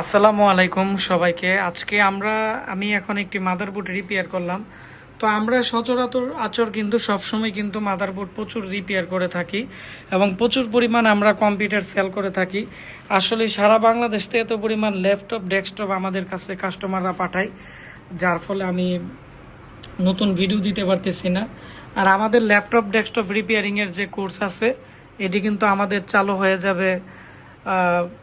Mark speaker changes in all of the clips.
Speaker 1: আসসালামু আলাইকুম সবাইকে। আজকে আমি এখন একটি মাদারবোর্ড রিপেয়ার করলাম। তো আমরা সচরাচর কিন্তু সবসময় কিন্তু মাদারবোর্ড প্রচুর রিপেয়ার করে থাকি এবং প্রচুর পরিমাণ আমরা কম্পিউটার সেল করে থাকি। আসলে সারা বাংলাদেশ থেকে এত পরিমাণ ল্যাপটপ ডেস্কটপ আমাদের কাছে কাস্টমাররা পাঠায়, যার ফলে আমি নতুন ভিডিও দিতে পারতেছি না। আর আমাদের ল্যাপটপ ডেস্কটপ রিপেয়ারিংয়ের যে কোর্স আছে এটি কিন্তু আমাদের চালু হয়ে যাবে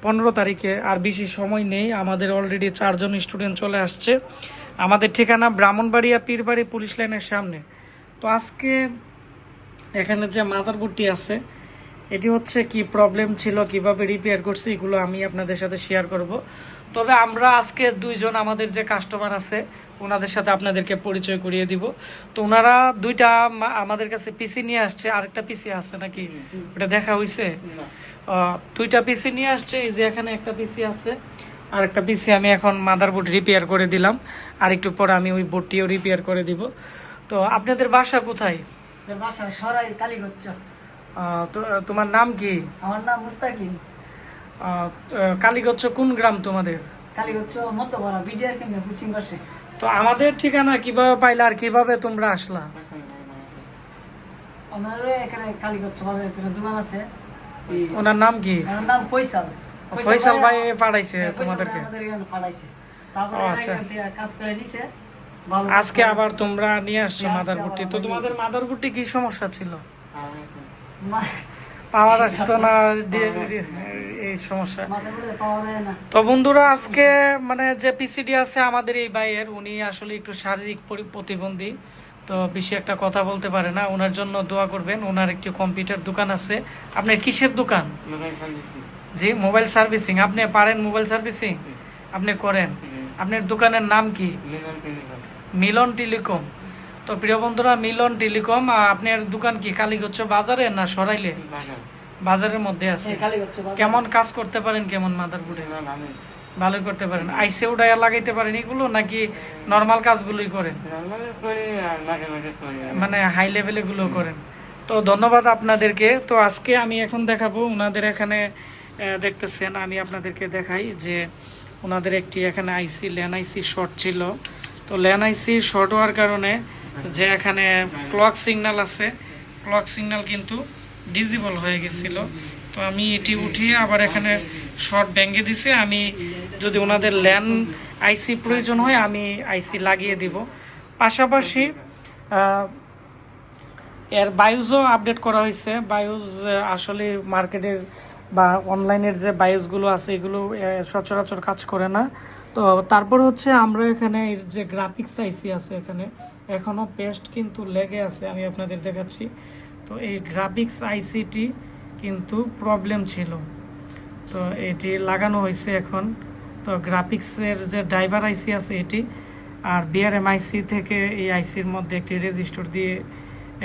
Speaker 1: 15 তারিখে। আর বেশি সময় নেই, আমাদের অলরেডি 4জন স্টুডেন্ট চলে আসছে। আমাদের ঠিকানা ব্রাহ্মণবাড়িয়া পীরবাড়ি পুলিশ লাইনের সামনে। তো আজকে এখানে যে মাদারবোর্ডটি আছে এটি হচ্ছে কি প্রবলেম ছিল, কিভাবে রিপেয়ার করছি, এগুলো আমি আপনাদের সাথে শেয়ার করব। তবে আমরা আজকে দুইজন আমাদের যে কাস্টমার আছে ওনাদের সাথে আপনাদেরকে পরিচয় করিয়ে দিব। তো ওনারা দুইটা আমাদের কাছে পিসি নিয়ে আসছে। আরেকটা পিসি আছে নাকি, ওটা দেখা হয়েছে? দুইটা পিসি নিয়ে আসছে। এই যে এখানে একটা পিসি আছে, আর একটা পিসি আমি এখন মাদারবোর্ড রিপেয়ার করে দিলাম। আর একটু পরে আমি ওই বোর্ডটিও রিপেয়ার করে দিব। তো আপনাদের বাসা কোথায়?
Speaker 2: বাসা সরাই কালীগঞ্জ।
Speaker 1: তো তোমার নাম কি?
Speaker 2: আমার নাম মুস্তাকিম।
Speaker 1: কালীগঞ্জ কোন গ্রাম তোমাদের?
Speaker 2: কালীগঞ্জ মধ্যপাড়া বিডিআর কেন্দ্রে পশ্চিম পাশে।
Speaker 1: তো আমাদের ঠিকানা কিভাবে পাইলা আর কিভাবে তোমরা আসলা?
Speaker 2: আমাদের এখানে কালীগঞ্জ বাজারে একটা দোকান আছে।
Speaker 1: ওনার নাম কি?
Speaker 2: আমার নাম ফয়সাল।
Speaker 1: ফয়সাল ভাই পাঠাইছে তোমাদেরকে?
Speaker 2: আমাদের এখানে পাঠাইছে। তারপরে
Speaker 1: আচ্ছা,
Speaker 2: কাজ করে নিছে।
Speaker 1: আজকে আবার তোমরা নিয়ে আসছো মাদারবোর্ডটি। তো তোমাদের মাদারবোর্ডটি কি সমস্যা ছিল? পাওয়ার আসতো না, এই সমস্যা। তো বন্ধুরা, আজকে মানে যে পিসিডি আছে আমাদের এই ভাইয়ের, উনি আসলে একটু শারীরিক প্রতিবন্ধী, তো বেশি একটা কথা বলতে পারে না। ওনার জন্য দোয়া করবেন। ওনার একটি কম্পিউটার দোকান আছে। আপনার কিসের দোকান? জি, মোবাইল সার্ভিসিং। আপনি পারেন মোবাইল সার্ভিসিং? আপনি করেন? আপনার দোকানের নাম কি? মিলন টেলিকম। তো প্রিয় বন্ধুরা, মিলন টেলিকম। আপনার দোকান কি কালীগঞ্জ বাজারে না সরাইলে? বাজারের মধ্যে আছে। কেমন কাজ করতে পারেন? কেমন মাদারবোর্ডে? ভালোই করতে পারেন। আইসে উডাইয়া লাগাইতে পারেন এগুলো, নাকি নর্মাল কাজগুলোই করেন? মানে হাই লেভেলে গুলো করেন। তো ধন্যবাদ আপনাদেরকে। তো আজকে আমি এখন দেখাবো ওনাদের এখানে, দেখতেছেন আমি আপনাদেরকে দেখাই যে ওনাদের একটি এখানে আইসি ল্যান আইসি শর্ট ছিল। তো ল্যান আইসি শর্ট হওয়ার কারণে যে এখানে ক্লক সিগন্যাল আছে, ক্লক সিগন্যাল কিন্তু ডিজেবল হয়ে গেছিল। তো আমি এটি উঠিয়ে আবার এখানে শর্ট ভেঙে দিছি। আমি যদি ওনাদের ল্যান আইসি প্রয়োজন হয় আমি আইসি লাগিয়ে দিব। পাশাপাশি এর বায়োজও আপডেট করা হয়েছে। বায়োজ আসলে মার্কেটের বা অনলাইনের যে বায়োজগুলো আছে এগুলো সচরাচর কাজ করে না। তো তারপর হচ্ছে আমরা এখানে এর যে গ্রাফিক্স আইসি আছে এখানে এখনও পেস্ট কিন্তু লেগে আছে, আমি আপনাদের দেখাচ্ছি। তো এই গ্রাফিক্স আইসিটি কিন্তু প্রবলেম ছিল, তো এটি লাগানো হয়েছে এখন। তো গ্রাফিক্সের যে ড্রাইভার আইসি আছে এটি, আর বিআরএম আইসি থেকে এই আইসির মধ্যে একটি রেজিস্টার দিয়ে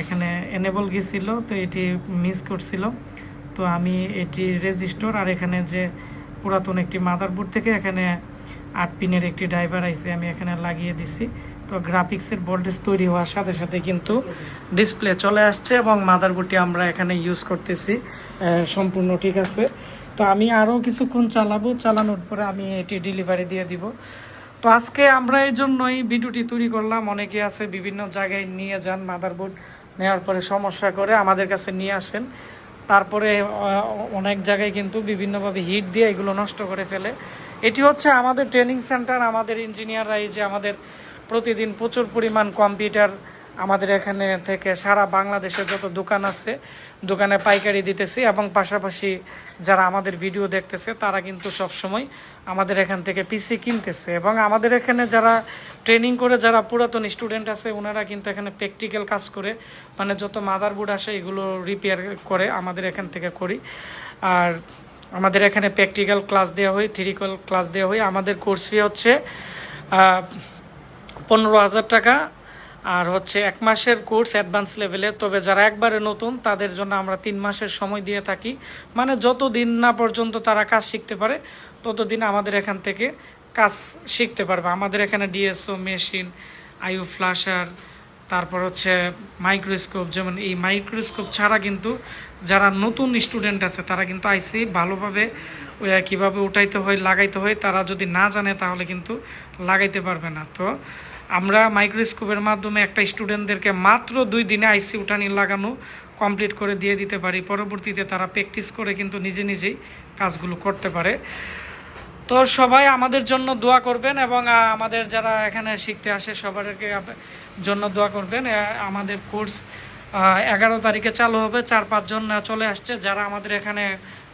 Speaker 1: এখানে এনেবল গেছিলো, তো এটি মিস করছিল। তো আমি এটি রেজিস্টার আর এখানে যে পুরাতন একটি মাদারবোর্ড থেকে এখানে 8 পিনের একটি ড্রাইভার আইসি আমি এখানে লাগিয়ে দিছি। তো গ্রাফিক্সের ভোল্টেজ তৈরি হওয়ার সাথে সাথে কিন্তু ডিসপ্লে চলে আসছে এবং মাদারবোর্ডটি আমরা এখানে ইউজ করতেছি সম্পূর্ণ ঠিক আছে। তো আমি আরও কিছুক্ষণ চালানোর পরে আমি এটি ডেলিভারি দিয়ে দিব। তো আজকে আমরা এই জন্যই ভিডিওটি তৈরি করলাম। অনেকে আছে বিভিন্ন জায়গায় নিয়ে যান, মাদারবোর্ড নেওয়ার পরে সমস্যা করে আমাদের কাছে নিয়ে আসেন, তারপরে অনেক জায়গায় কিন্তু বিভিন্নভাবে হিট দিয়ে এগুলো নষ্ট করে ফেলে। এটি হচ্ছে আমাদের ট্রেনিং সেন্টার। আমাদের ইঞ্জিনিয়াররা এই যে আমাদের প্রতিদিন প্রচুর পরিমাণ কম্পিউটার আমাদের এখানে থেকে সারা বাংলাদেশে যত দোকান আছে দোকানে পাইকারি দিতেছি, এবং পাশাপাশি যারা আমাদের ভিডিও দেখতেছে তারা কিন্তু সবসময় আমাদের এখান থেকে পিসি কিনতেছে। এবং আমাদের এখানে যারা ট্রেনিং করে যারা পুরাতন স্টুডেন্ট আছে ওনারা কিন্তু এখানে প্র্যাকটিক্যাল কাজ করে, মানে যত মাদারবোর্ড আসে এগুলো রিপেয়ার করে আমাদের এখান থেকে করি। আর আমাদের এখানে প্র্যাকটিক্যাল ক্লাস দেওয়া হয়, থিওরিক্যাল ক্লাস দেওয়া হয়। আমাদের কোর্সে হচ্ছে 15,000 টাকা, আর হচ্ছে 1 মাসের কোর্স অ্যাডভান্স লেভেলের। তবে যারা একবারে নতুন তাদের জন্য আমরা 3 মাসের সময় দিয়ে থাকি, মানে যতদিন না পর্যন্ত তারা কাজ শিখতে পারে ততদিন আমাদের এখান থেকে কাজ শিখতে পারবে। আমাদের এখানে ডিএসও মেশিন, আইউ ফ্লাশার, তারপর হচ্ছে মাইক্রোস্কোপ, যেমন এই মাইক্রোস্কোপ ছাড়া কিন্তু যারা নতুন স্টুডেন্ট আছে তারা কিন্তু আইসি ভালোভাবে কীভাবে উঠাইতে হয় লাগাইতে হয় তারা যদি না জানে তাহলে কিন্তু লাগাইতে পারবে না। তো আমরা মাইক্রোস্কোপের মাধ্যমে একটা স্টুডেন্টদেরকে মাত্র 2 দিনে আইসি উঠানি লাগানো কমপ্লিট করে দিয়ে দিতে পারি। পরবর্তীতে তারা প্র্যাকটিস করে কিন্তু নিজে নিজেই কাজগুলো করতে পারে। তো সবাই আমাদের জন্য দোয়া করবেন এবং আমাদের যারা এখানে শিখতে আসে সবারকে জন্য দোয়া করবেন। আমাদের কোর্স 11 তারিখে চালু হবে, 4-5 জন চলে আসছে। যারা আমাদের এখানে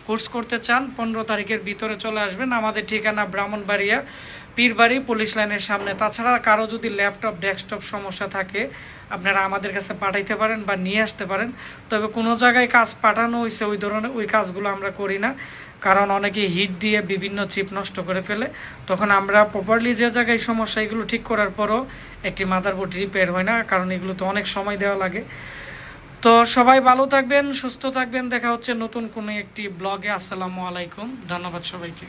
Speaker 1: কোর্স করতে চান 15 তারিখের ভিতরে চলে আসবেন। আমাদের ঠিকানা ব্রাহ্মণবাড়িয়া পীরবাড়ি পুলিশ লাইনের সামনে। তাছাড়া কারো যদি ল্যাপটপ ডেস্কটপ সমস্যা থাকে আপনারা আমাদের কাছে পাঠাইতে পারেন বা নিয়ে আসতে পারেন। তবে কোনো জায়গায় কাজ পাঠানো হয়েছে ওই ধরনের ওই কাজগুলো আমরা করি না, কারণ অনেকে হিট দিয়ে বিভিন্ন চিপ নষ্ট করে ফেলে। তখন আমরা প্রপারলি যে জায়গায় সমস্যা এগুলো ঠিক করার পরও একটি মাদারবোর্ড রিপেয়ার হয় না, কারণ এগুলো তো অনেক সময় দেওয়া লাগে। তো সবাই ভালো থাকবেন, সুস্থ থাকবেন। দেখা হচ্ছে নতুন কোনো একটি ব্লগে। আসসালামু আলাইকুম, ধন্যবাদ সবাইকে।